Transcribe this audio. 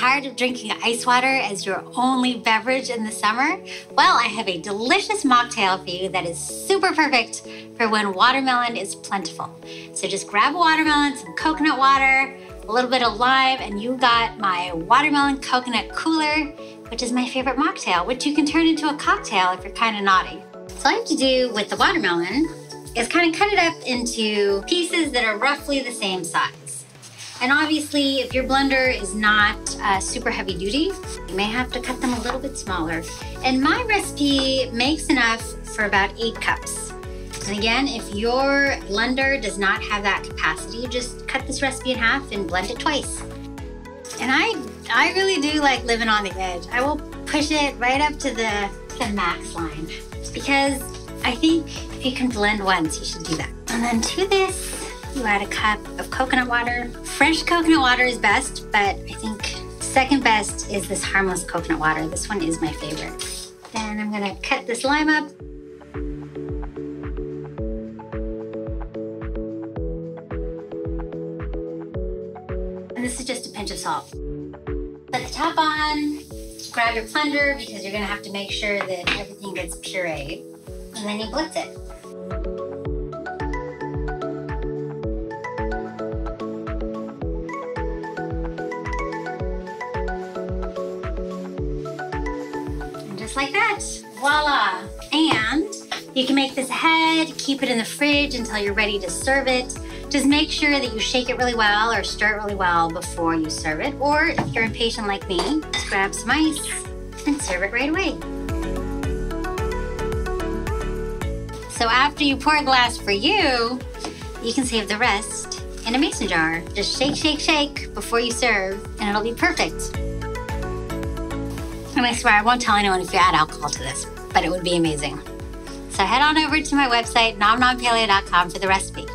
tired of drinking ice water as your only beverage in the summer? Well, I have a delicious mocktail for you that is super perfect for when watermelon is plentiful. So just grab a watermelon, some coconut water, a little bit of lime, and you got my watermelon coconut cooler, which is my favorite mocktail, which you can turn into a cocktail if you're kind of naughty. So all you have to do with the watermelon is kind of cut it up into pieces that are roughly the same size. And obviously, if your blender is not super heavy duty, you may have to cut them a little bit smaller. And my recipe makes enough for about 8 cups. And again, if your blender does not have that capacity, just cut this recipe in half and blend it twice. And I really do like living on the edge. I will push it right up to the max line because I think if you can blend once, you should do that. And then to this, you add a cup of coconut water. Fresh coconut water is best, but I think second best is this harmless coconut water. This one is my favorite. Then I'm gonna cut this lime up. And this is just a pinch of salt. Put the top on, grab your blender because you're gonna have to make sure that everything gets pureed. And then you blitz it. Like that, voila. And you can make this ahead, keep it in the fridge until you're ready to serve it. Just make sure that you shake it really well or stir it really well before you serve it. Or if you're impatient like me, just grab some ice and serve it right away. So after you pour a glass for you, you can save the rest in a mason jar. Just shake, shake, shake before you serve and it'll be perfect. And I swear I won't tell anyone if you add alcohol to this, but it would be amazing. So head on over to my website, nomnompaleo.com for the recipe.